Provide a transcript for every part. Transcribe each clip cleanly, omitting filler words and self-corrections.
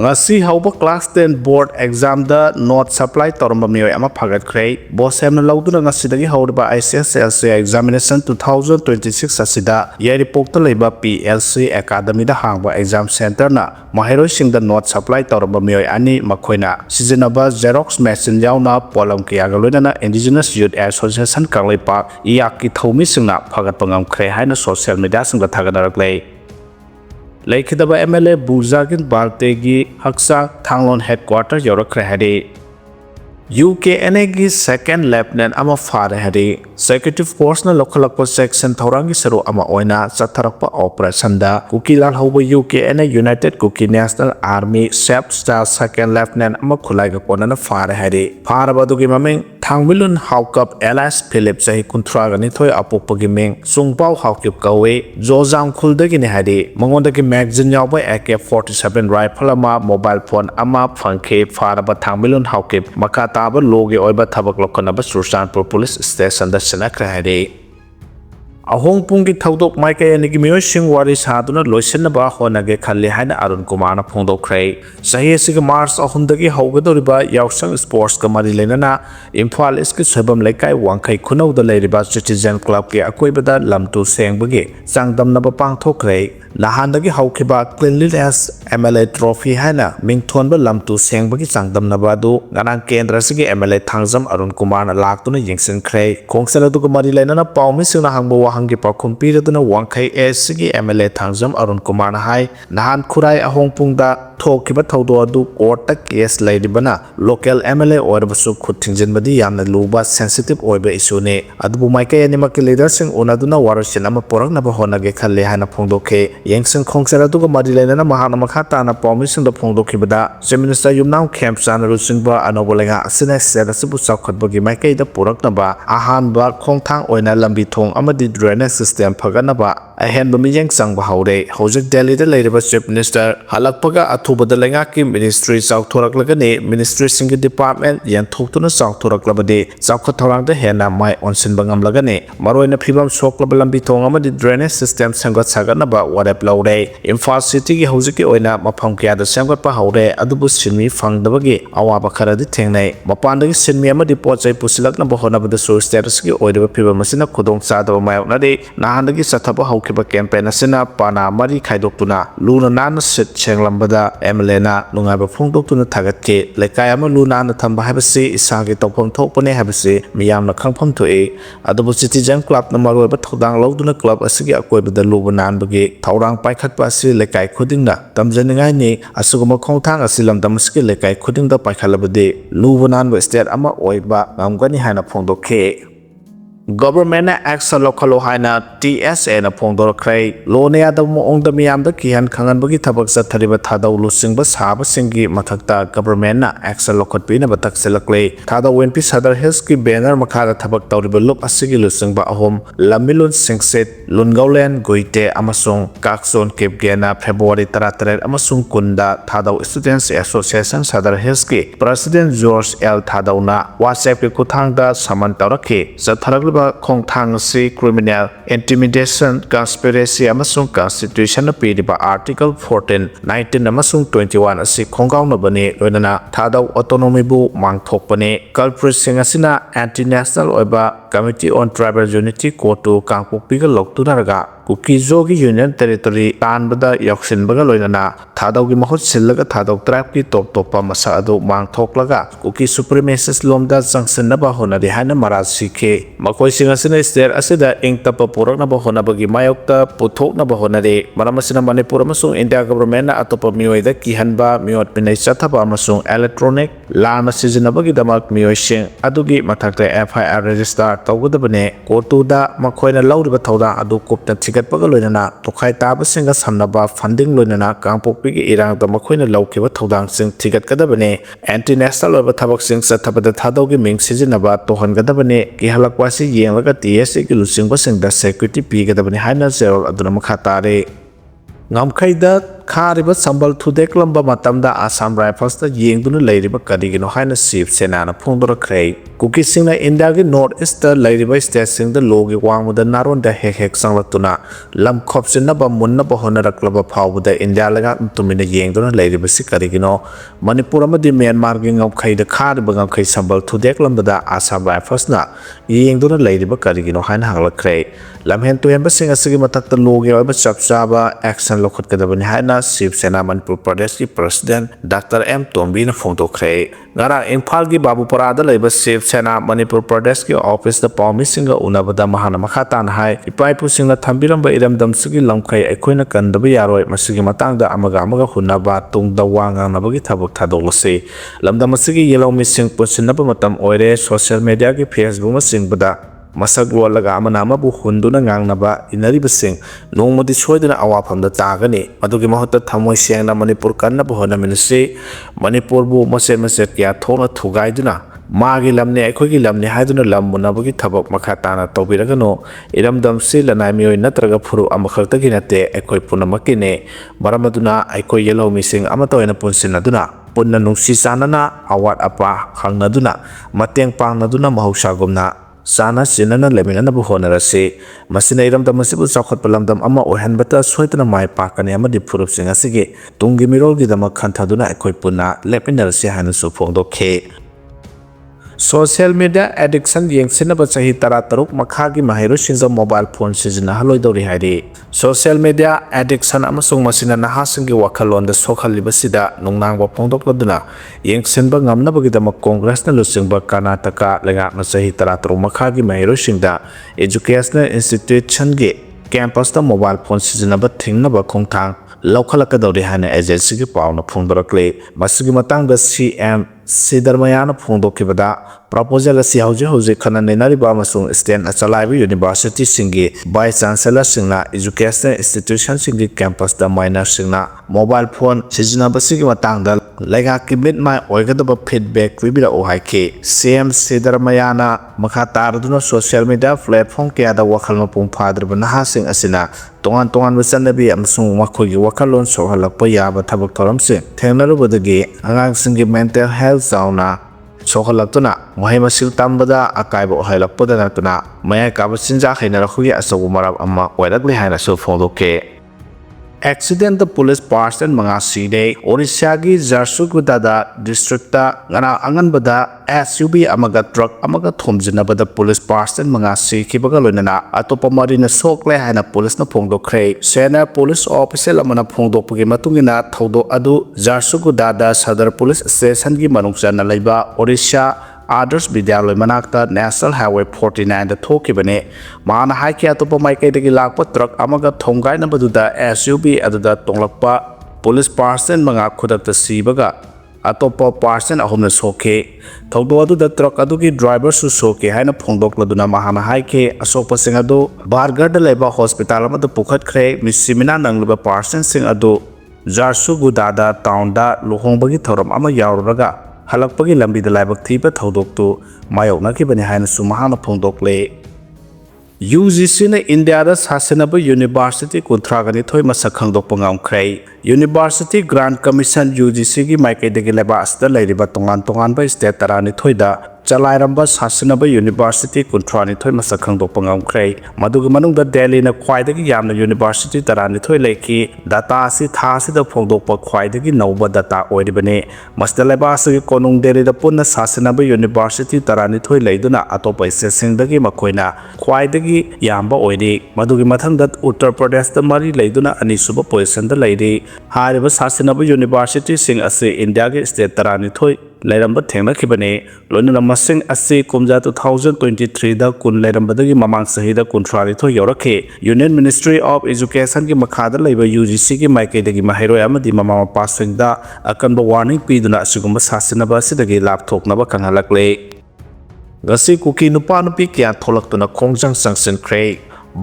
ngasi hauba class 10 board exam da note supply toramba mioi ama phagatkhrei Bosem na lawduna ngasi dagi hauba ICSLC examination 2026 asida yeri pokta leiba PLC academy da hangba exam center na mahiroi singda note supply toramba mioi ani makhoina sizinaba xerox machine yauna polam kiyaga loinana indigenous youth association kangleipa iyaki thomi singna phagatpangam khre haina social media singda thaganaраklei Laikidaba MLA Buzagin Baltegi Haksa Thanglon headquarter Yorokre Hadi UKNA gi second lieutenant ama phare hadi executive force na local section thorangi saru ama oina chatharakpa operation da Kuki Leader hobo UKNA United Kuki National Army Chef Star second lieutenant ama khulai ga ponana phare hadi phare badugi mameng thangmilun houkhre Elias Philip sahi kunthra gani thoi apopagi meng sungpau houkhre kawe jojam khuldagi ne hadi mangonda gi magazine yawa AK-47 rifle ama mobile phone ama phangkhe phare ba thangmilun houkhre makata aba logi oiba thabak lokana Sursanpur police station da senakra hadi ahong pungi thaudok maika yanigi miyoi sing wari saduna loisenna ba honage khalli haina Arun Kumar na phongdokhrei sahi asiga March ahundagi haugadoriba yausang sports ka mari lenana Imphal iski sebam lekai wangkhai khunau da leiriba citizen club ki akoibada lamtu sengbagi sangdamna ba pangthokhrei nahandagi haukhiba cleanliness MLA trophy haina mingthonba lamtu sengbagi sangdamna ba du nganang kendra sigi MLA thangjam Arun Kumar na laktuna yingsinkrei khongsala du ka mari lenana pawmi singna hangbo hangi pakhum piraduna wangkhai sigi MLA thangjam Arun Kumar na hai nahan khurai ahong pungda thokiba thaudo adu court ta case leiribana local MLA oirbasu khuthingjinbadi yamna luba sensitive oiba issue ne adubu maika yanima ki leader sing onaduna warosin ama porakna ba honage khalle hana phongdokhe yengsing khongsara duga mari lena mahana makha tana promising da phongdokhibada minister yumnam camp sana rusingba anobolenga asina serasibu chawkhatbagi maika da porakna ba ahan ba khongthang oina lambi thong amadi drainage system phagana ba ahen ba miyeng changba haure hojik Delhi da leiriba chief minister halakpaga athubada lenga ki ministry chawthoraklagani ministry singi department yan thoktuna chawthoraklabadi chawkhat thorang da hena mai onsin bangam lagani maroina phibam soklaba lambi thong amadi drainage system sangat sagana ba warep laure Imphal city gi hojik ki oina mafam kya da sangat pa haure adubu sinmi fangdabagi awaba kharadi thengnai mapandagi sinmi amadi pochai pusilakna ba honabada sur status gi oidiba phibam masina khudong chadaba mayoknadi nahandagi sathaba haukiba campaign asina pana mari khaidoktuna luna nana sit senglambada MLA na nungaiba phongdoktuna thagatke lekai ama luna na thamba habasi isagi tawpham thokpane habasi miyamna khangpham thoi adubu citizen club na maroiba thodang lawduna club asigi akoibada luba nanbagi thaurang paikhatpa asi lekai khudingna tamjaningai ni asuguma khongthang asilam damaski lekai khudingda paikhalabadi luba nanba state ama oiba ngamgani haina phongdokhe Government na action lokalo haina TSA na phongdorkhrei loneya da moong da miyam da kihan khangan bagi thabak sathariba Thadou lusingba saba singi mathakta government na action lokhat pina batak selaklei Thadou NP Sadar Hills ki banner makhara thabak tawriba lup asigi lusingba ahom lamilun singset lungaulen goite amasung kakson kepgena February 13 amasung kunda Thadou Students Association Sadar Hills ki President George L Thadou na WhatsApp ki kuthang da saman tawrakhi satharak khongthang si criminal intimidation conspiracy amasung constitution na piriba article 14 19 amasung 21 asi khonggauna bani loinana Thadou autonomy bu mangthokpane culprit sing asina anti national oiba committee on tribal unity kotu kangpokpiga loktuna Kuki Zogi Union Territory Tanbada Yoksinbaga Loinana Thadou gi mahut sillaga Thadou tribe ki top topa masa adu mang thoklaga Kuki supremacist lomda junction na ba honari hana marat sikhe makoi singasina state asida ingtapa purak na ba honabagi mayokta puthok na ba honari maramasina Manipur amasung India government na atopa miyoida kihanba miyot pinai chathaba amasung electronic lana sizinabagi damak miyoising adugi mathakta FIR register tawgadabane kotu da makoina lawriba thawda adu kopta gatpaga loinana pokhai taba singa samnaba funding loinana kangpokpi gi irang da makhoina lawkiba thodang sing thigat kadabane anti national oba thabak sing sathabada Thadou gi ming sijinaba tohan gadabane ki halakwasi yenglaga TSA gi lusingba sing da security pi gadabane haina zero aduna makha tare ngamkhaida khariba sambal thudeklamb matamda Assam Rifles ta yengduna leiriba karigino haina Chief Sena na phongdorakhre Kuki singna India gi North East ta leiriba state singda logi wangmuda naron da hek sanglatuna lam khopsinna ba munna ba honaraklaba phawbuda India laga tumina yengduna leiriba si karigino Manipur amadi Myanmar gi ngaukhai da khariba ngaukhai sambal thudeklambada Assam Rifles na yengduna leiriba karigino haina hanglakhre lamhen tuyamba singa sigi matakta logi oiba chapchaba action lokhotkedabani haina Chief Sena Manipur Pradesh ki President Dr. M. Tombi na phongdokhre ngara Imphal gi Babupara da leiba Chief Sena Manipur Pradesh ki office da pawmi singa unabada mahana makhatan hai ipaipu singa thambiramba iramdam sigi lamkhai aikhoina kandaba yaroi masigi matangda amaga hunaba tungda wangang nabagi thabak thadoklase lamdam sigi yellow missing pusinaba matam oire social media ki Facebook masingbada masak lolaga amana bu hunduna ngangnaba inaribasing nongmodi soidana awafamda tagani madugi mahota thamoi sengna Manipur kanna bu hona minse Manipur bu maset kya thona thugaiduna magi lamne aikhogi lamne haiduna lammunabagi thabak makhatana tobiragano iramdam se lanai mioi natraga phuru amakhakta ginate aikhoi punamakine baramaduna aikhoi yellow missing amatoina punsinaduna punna nungsi sanana awat apa khangnaduna mateng pangnaduna mahausagumna sana sinana lemina bu honarase masina iramdam masibu chakhot palamdam ama ohanbata soitana mai pakani ama diphurup singa sige tungi mirol gi dama khanthaduna aikoi puna lepinarase hanu su phongdokhe social media addiction yengsinaba chahi tarataruk makhagi mahairu sinja mobile phone sijina haloidori hairi social media addiction amasung masina nahasingi wakhalonda sokhalibasida nungnangba phongdokladuna yengsinba ngamnabagidama congress na lusingba Karnataka lengakna chahi tarataruk makhagi mahairu singda educational institution gi campus ta mobile phone sijinaba thingnaba khongthang laukhalakkadori hana agency gi pawna phongdorakle masigi matangda CM Sidarmayana phongdokkibada proposal asi hauji khana nenariba amasung state achalaiba university singi vice chancellor singna educational institution singi campus da minor singna mobile phone sijinaba sigi matangda laiga kibit mai oigadaba feedback vibira ohaike CM Sidarmayana makhatarduna social media platform kya da wakhalma pung phadrba nahasing asina tongan wasanabi amasung makhogi wakhalon sohalakpa yaba thabak thoramse thengnarubadagi angangsinggi mental health zauna sohalaktuna mahaimasil tambada akaiba ohailakpada natuna mayai kaba sinja khainarakhugi asabu marab amma oirakli haina so phongdoke accident the police person manga side Orissa gi Jharsuguda district ta ngana anganbada SUV amaga truck amaga thomjinabada police person manga si khibaga loinana atopa marina sokle haina police na phongdokhre senior police officer amana phongdokpagi matungina thodo adu Jharsuguda da Sadar police station gi manungchana leiba Orissa Others Vidyaloy manakta National Highway 49 da thokibane mana haike atopa maikaidagi lakpa truck amaga thongai nabaduda SUV aduda tonglakpa police person manga khudakta sibaga atopa person ahumna soke thodo aduda truck adugi driver su soke haina phongdokladuna mahana haike asokpa sing adu Bargar da leba hospital amada pokhaikhre misimina nanglaba person sing adu Jharsuguda da town da lohongbagi thoram ama yauraga halakpagi lambi da laibak thiba thodoktu mayoknakibani haina sumahana phongdokle UGC na India da sasenaba university kuntragani thoi masak khangdokpa ngamkhrai University Grant Commission UGC gi maikaidagi leba asda lairiba tongan ba state tarani thoida chalairamba sasenaba university kuntrani thoi masak khangdokpa ngamkhrai madugi manungda Delhi na khwaidagi yamna university tarani thoi leki data si thasi da phongdokpa khwaidagi nauba data oiribane masda leba asgi konung Delhi da punna sasenaba university tarani thoi leiduna atopa sesingdagi makoina khwaidagi yamba oiri madugi mathangda Uttar Pradesh da mari leiduna anisuba position da leiri hariba sasenaba university sing ase India ge state tarani thoi lairamba thengna khibane loina masing ase kumja 2023 da kun lairambadagi mamang sahida kuntrari thoi yorakhe Union Ministry of Education gi makhada leiba UGC gi maikaidagi mahairoi amadi mama pasing da akanba warning piduna asigumba sasenaba sidagi lapthoknaba kanghalakle gasi kuki nupa nupi kya tholaktuna khongjang sangsenkhre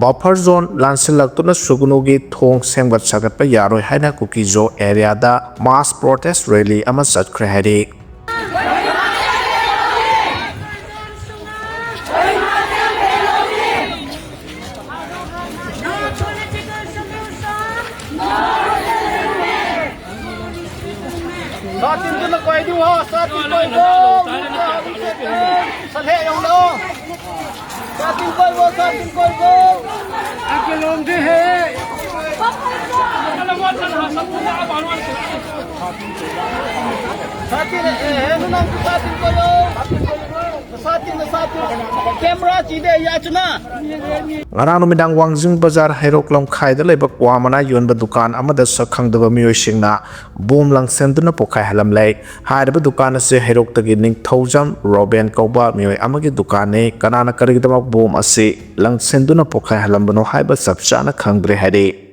buffer zone lansilaktuna sugunogi thong semgat sagatpa yaroi haina kuki zo area da mass protest rally ama satkhre hari Satin tu nak koi dua, satin koi dong. Salhe yang dong. Satin koi dong. Aku long di he. Satin nunang satin koi dong. Satin camera cide ya cuna. Ngarang numidang Wangjing Bazar Hairok Lam Khaida leba kwamana yonba dukan amada sakhangdaba mioi singna bom lang senduna pokhai halam lei haidaba dukan ase Hairok tagi ning thousand Roben kauba mioi amagi dukane kanana karigdama bom ase lang senduna pokhai halam bano haiba sabchana khangdre hade